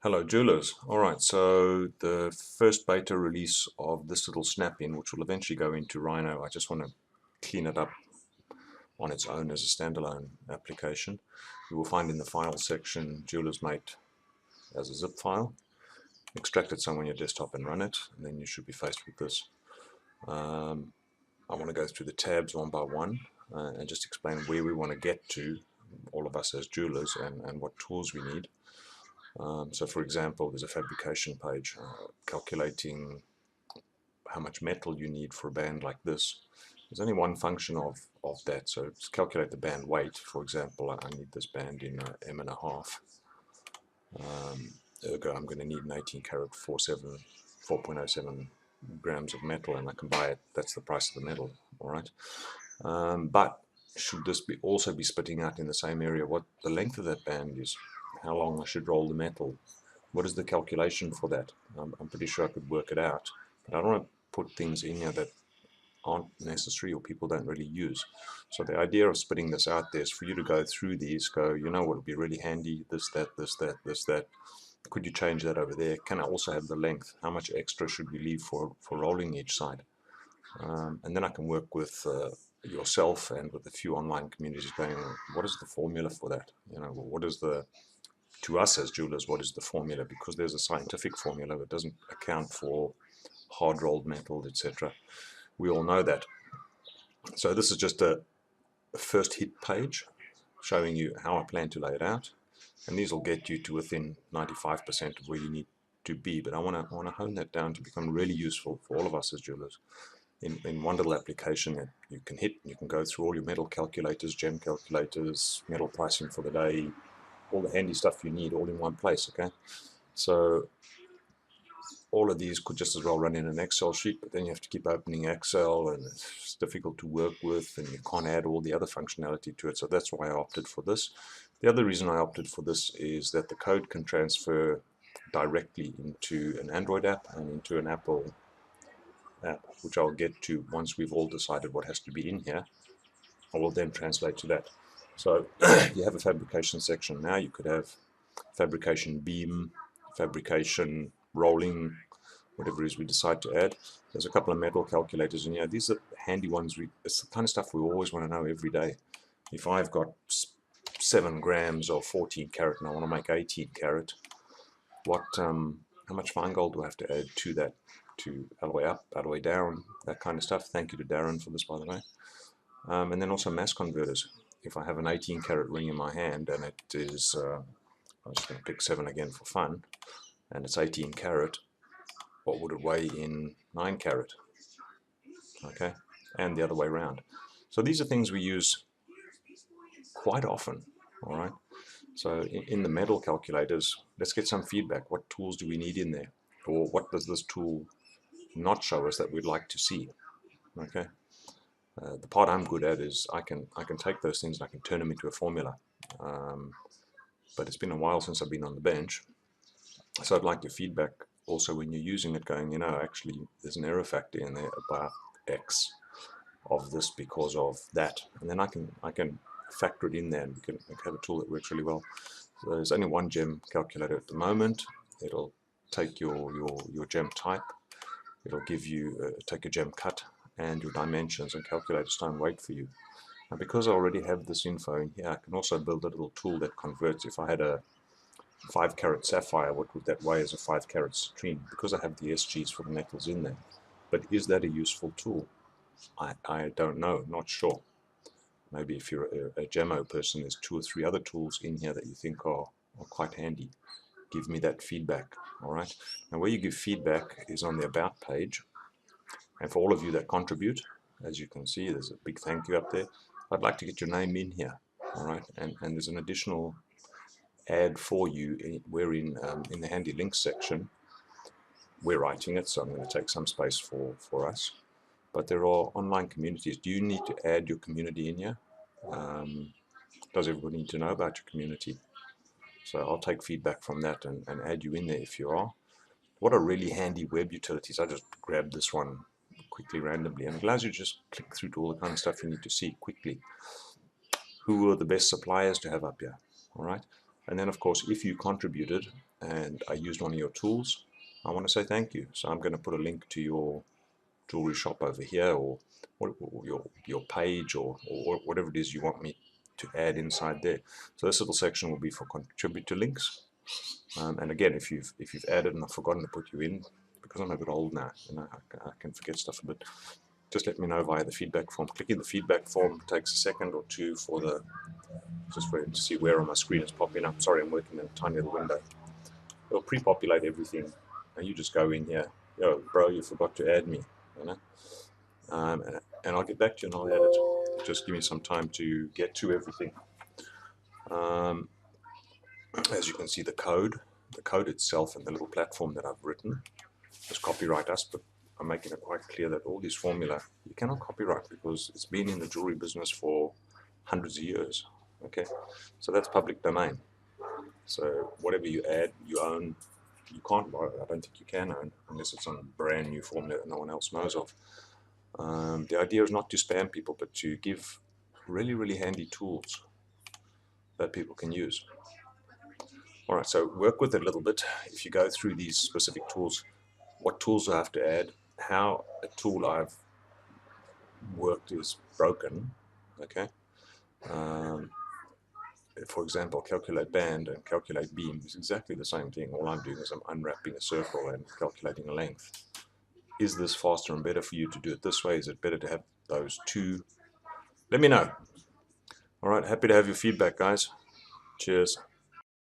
Hello Jewelers. Alright, so the first beta release of this little snap-in, which will eventually go into Rhino, I just want to clean it up on its own as a standalone application. You will find in the file section Jewelers Mate as a zip file. Extract it somewhere on your desktop and run it, and then you should be faced with this. I want to go through the tabs one by one and just explain where we want to get to, all of us as jewelers, and what tools we need. So for example, there's a fabrication page calculating how much metal you need for a band like this. There's only one function of that, so just calculate the band weight. For example, I need this band in M1/2. Ergo, I'm going to need an 18 karat 4.07 grams of metal, and I can buy it. That's the price of the metal, all right? But should this also be spitting out in the same area what the length of that band is, how long I should roll the metal, what is the calculation for that? I'm pretty sure I could work it out, but I don't want to put things in here that aren't necessary or people don't really use. So the idea of spitting this out there is for you to go through these, go, you know what would be really handy, this, that, this, that, this, that. Could you change that over there? Can I also have the length? How much extra should we leave for rolling each side? And then I can work with yourself and with a few online communities going, what is the formula for that? You know, what is the, to us as jewelers, what is the formula? Because there's a scientific formula that doesn't account for hard rolled metal, etc. We all know that. So this is just a first hit page showing you how I plan to lay it out, and these will get you to within 95% of where you need to be. But I want to hone that down to become really useful for all of us as jewelers. In one little application that you can hit, you can go through all your metal calculators, gem calculators, metal pricing for the day, all the handy stuff you need all in one place. Okay, so all of these could just as well run in an Excel sheet, but then you have to keep opening Excel, and it's difficult to work with, and you can't add all the other functionality to it. So that's why I opted for this. The other reason I opted for this is that the code can transfer directly into an Android app and into an Apple app, which I'll get to once we've all decided what has to be in here. I will then translate to that. So you have a fabrication section now. You could have fabrication beam, fabrication rolling, whatever it is we decide to add. There's a couple of metal calculators in here. These are handy ones. It's the kind of stuff we always want to know every day. If I've got 7 grams of 14 karat and I want to make 18 karat, how much fine gold do I have to add to that, to all the way up, all the way down, that kind of stuff. Thank you to Darren for this, by the way. And then also mass converters. If I have an 18 karat ring in my hand and it is, I'm just going to pick 7 again for fun, and it's 18 karat, what would it weigh in 9 karat? Okay, and the other way around. So these are things we use quite often, all right? So in the metal calculators, let's get some feedback. What tools do we need in there? Or what does this tool not show us that we'd like to see? Okay. The part I'm good at is I can take those things and I can turn them into a formula. But it's been a while since I've been on the bench. So I'd like your feedback also when you're using it, going, you know, actually there's an error factor in there about X of this because of that. And then I can factor it in there, and we can have a tool that works really well. So there's only one gem calculator at the moment. It'll take your gem type. It'll give you, take a gem cut and your dimensions and calculate a stone weight for you. Now because I already have this info in here, I can also build a little tool that converts. If I had a 5 karat sapphire, what would that weigh as a 5 karat citrine? Because I have the SGs for the metals in there. But is that a useful tool? I don't know, not sure. Maybe if you're a Gemo person, there's 2 or 3 other tools in here that you think are quite handy. Give me that feedback, all right? Now where you give feedback is on the About page. And for all of you that contribute, as you can see, there's a big thank you up there. I'd like to get your name in here, all right? And there's an additional ad for you wherein in the handy links section, we're writing it, so I'm going to take some space for us. But there are online communities. Do you need to add your community in here? Does everybody need to know about your community? So I'll take feedback from that and add you in there if you are. What are really handy web utilities? I just grabbed this one quickly randomly, and it allows you to just click through to all the kind of stuff you need to see quickly. Who are the best suppliers to have up here? All right. And then, of course, if you contributed, and I used one of your tools, I want to say thank you. So I'm going to put a link to your jewelry shop over here, or your page, or whatever it is you want me to add inside there. So this little section will be for contributor links. And again, if you've added and I've forgotten to put you in, because I'm a bit old now, I can forget stuff a bit. Just let me know via the feedback form. Clicking the feedback form takes a second or two for the just for it to see where on my screen is popping up. Sorry, I'm working in a tiny little window. It'll pre-populate everything, and you just go in here. Yo, bro, you forgot to add me. You know, and I'll get back to you and I'll add it. Just give me some time to get to everything. As you can see, the code itself and the little platform that I've written is copyright us, but I'm making it quite clear that all these formula you cannot copyright because it's been in the jewelry business for hundreds of years. Okay, so that's public domain. So whatever you add, you own. You can't borrow. I don't think you can own unless it's on a brand new formula that no one else knows of. The idea is not to spam people, but to give really, really handy tools that people can use. All right, so work with it a little bit. If you go through these specific tools, what tools I have to add, how a tool I've worked is broken, okay? For example, calculate band and calculate beam is exactly the same thing. All I'm doing is I'm unwrapping a circle and calculating a length. Is this faster and better for you to do it this way? Is it better to have those two? Let me know. All right, happy to have your feedback, guys. Cheers.